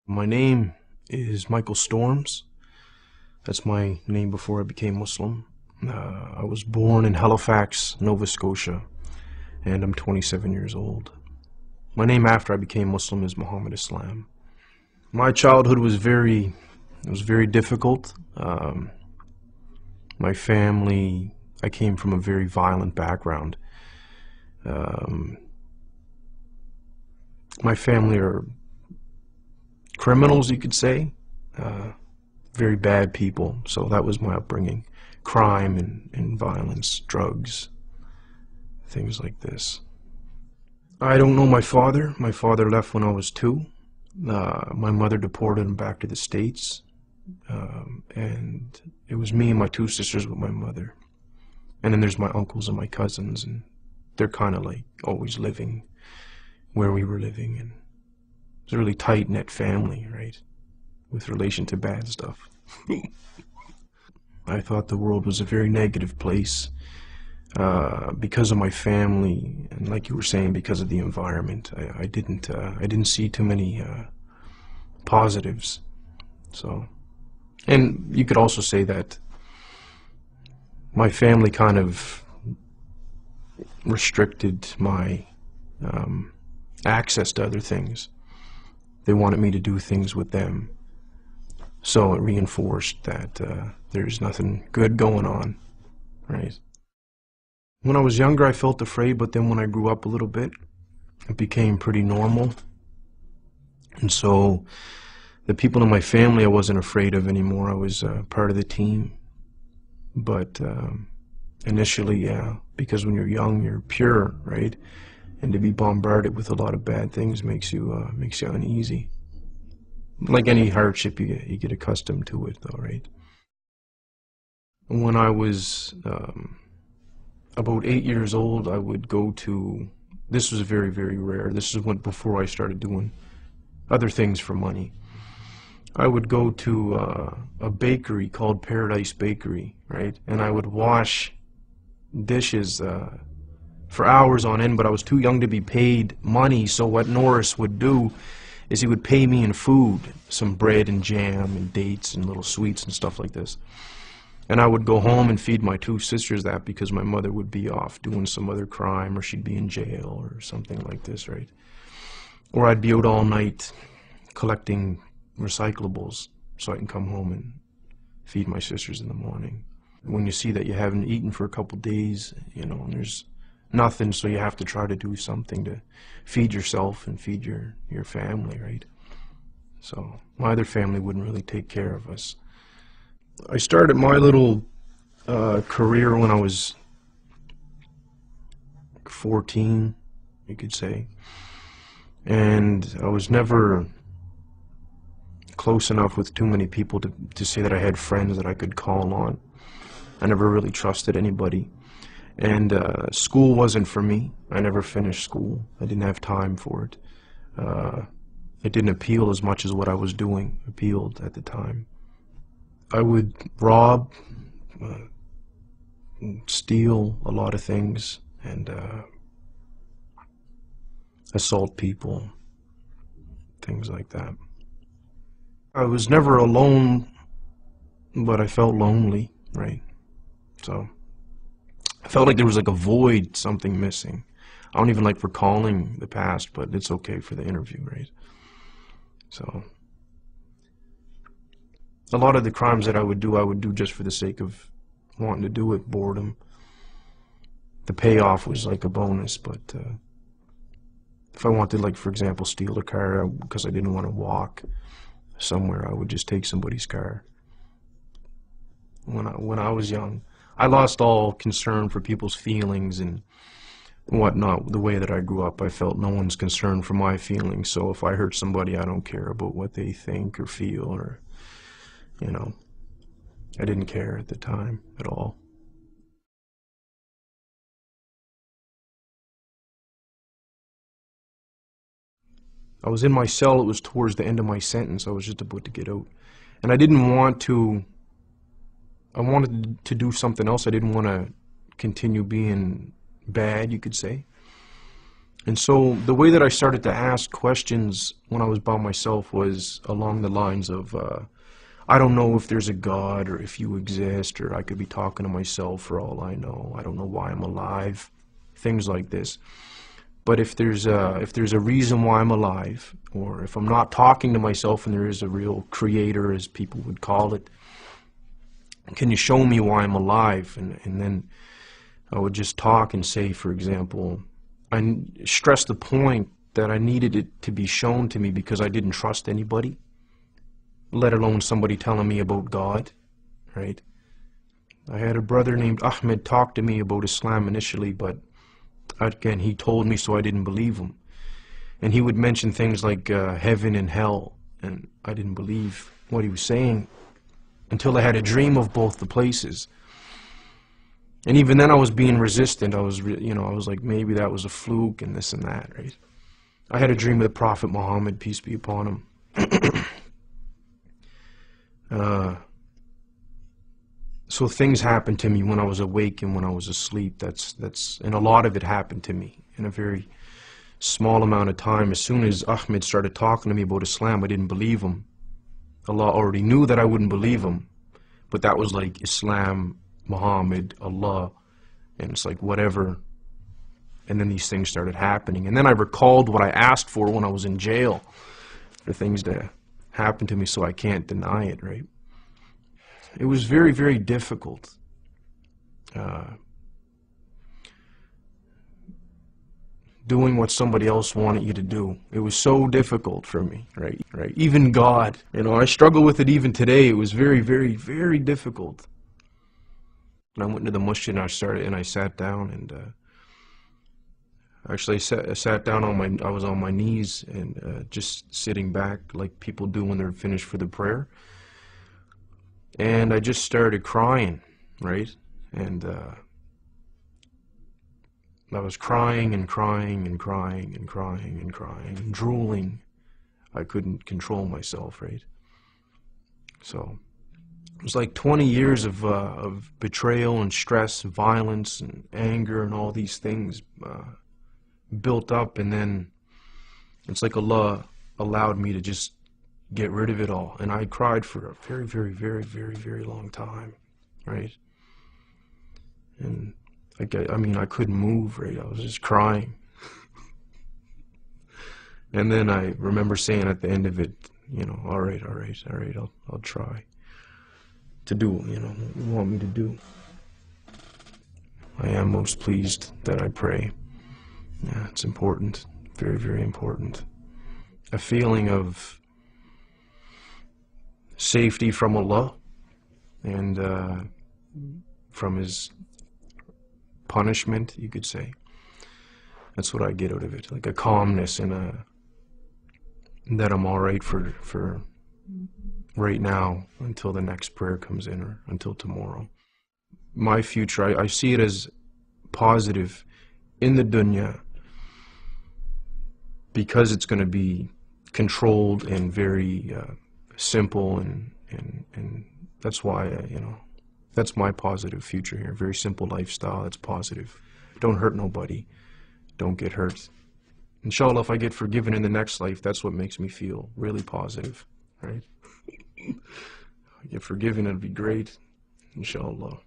My name is Michael Storms. That's my name before I became Muslim. I was born in Halifax, Nova Scotia, and I'm 27 years old. My name after I became Muslim is Muhammad Islam. My childhood was very difficult. My family, I came from a very violent background. Um, my family are criminals, you could say. Very bad people. So that was my upbringing. Crime and violence, drugs, things like this. I don't know my father. My father left when I was 2. My mother deported him back to the States. And it was me and my 2 sisters with my mother. And then there's my uncles and my cousins, and they're kind of like always living where we were living. And it's a really tight-knit family, right? With relation to bad stuff. I thought the world was a very negative place because of my family, and like you were saying, because of the environment. I didn't see too many positives. So, and you could also say that my family kind of restricted my access to other things. They wanted me to do things with them. So it reinforced that there's nothing good going on, right? When I was younger, I felt afraid, but then when I grew up a little bit, it became pretty normal. And so the people in my family I wasn't afraid of anymore. I was part of the team. But initially, yeah, because when you're young, you're pure, right? And to be bombarded with a lot of bad things makes you uneasy. Like any hardship, you get accustomed to it, though, right? When I was about 8 years old, I would go to. This was very rare. This is when before I started doing other things for money. I would go to a bakery called Paradise Bakery, right? And I would wash dishes for hours on end, but I was too young to be paid money. So what Norris would do is he would pay me in food, some bread and jam and dates and little sweets and stuff like this. And I would go home and feed my 2 sisters that because my mother would be off doing some other crime, or she'd be in jail or something like this, right? Or I'd be out all night collecting recyclables so I can come home and feed my sisters in the morning. When you see that you haven't eaten for a couple days, you know, and there's nothing, so you have to try to do something to feed yourself and feed your family, right? So my other family wouldn't really take care of us. I started my little career when I was 14, you could say, and I was never close enough with too many people to say that I had friends that I could call on. I never really trusted anybody. And school wasn't for me. I never finished school. I didn't have time for it. It didn't appeal as much as what I was doing appealed at the time. I would rob, steal a lot of things, and assault people, things like that. I was never alone, but I felt lonely, right? So I felt like there was like a void, something missing. I don't even like recalling the past, but it's okay for the interview, right? So a lot of the crimes that I would do just for the sake of wanting to do it, boredom. The payoff was like a bonus, but if I wanted, like, for example, steal a car because I didn't want to walk somewhere, I would just take somebody's car. When I was young, I lost all concern for people's feelings and whatnot. The way that I grew up, I felt no one's concerned for my feelings. So if I hurt somebody, I don't care about what they think or feel, or, you know, I didn't care at the time at all. I was in my cell. It was towards the end of my sentence. I was just about to get out. And I didn't want to, I wanted to do something else. I didn't want to continue being bad, you could say. And so the way that I started to ask questions when I was by myself was along the lines of, I don't know if there's a God or if you exist, or I could be talking to myself for all I know. I don't know why I'm alive. Things like this. But if there's a reason why I'm alive, or if I'm not talking to myself and there is a real creator, as people would call it, can you show me why I'm alive? And then I would just talk and say, for example, I stressed the point that I needed it to be shown to me because I didn't trust anybody, let alone somebody telling me about God, right? I had a brother named Ahmed talk to me about Islam initially, but again, he told me, so I didn't believe him. And he would mention things like heaven and hell, and I didn't believe what he was saying until I had a dream of both the places. And even then I was being resistant. I was like, maybe that was a fluke and this and that, right? I had a dream of the Prophet Muhammad, peace be upon him. So things happened to me when I was awake and when I was asleep. And a lot of it happened to me in a very small amount of time. As soon as Ahmed started talking to me about Islam, I didn't believe him. Allah already knew that I wouldn't believe him, but that was like Islam, Muhammad, Allah, and it's like whatever. And then these things started happening. And then I recalled what I asked for when I was in jail, for things to happen to me, so I can't deny it, right? It was very, very difficult. Doing what somebody else wanted you to do. It was so difficult for me, right? Even God, I struggle with it even today. It was very, very, very difficult. And I went to the masjid and I sat down, and actually I sat down I was on my knees and just sitting back like people do when they're finished for the prayer. And I just started crying, right? And I was crying and crying and crying and crying and crying and drooling. I couldn't control myself, right? So it was like 20 years of betrayal and stress and violence and anger and all these things built up, and then it's like Allah allowed me to just get rid of it all. And I cried for a very, very, very, very, very long time, right? And I couldn't move, right? I was just crying. And then I remember saying at the end of it, all right, I'll try to do, what you want me to do. I am most pleased that I pray. Yeah, it's important, very, very important. A feeling of safety from Allah and from His punishment, you could say. That's what I get out of it, like a calmness and that I'm all right for right now until the next prayer comes in, or until tomorrow. My future, I see it as positive in the dunya because it's going to be controlled and very simple, and that's why that's my positive future here. Very simple lifestyle. That's positive. Don't hurt nobody. Don't get hurt. Inshallah, if I get forgiven in the next life, that's what makes me feel really positive, right? If I get forgiven, it'd be great. Inshallah.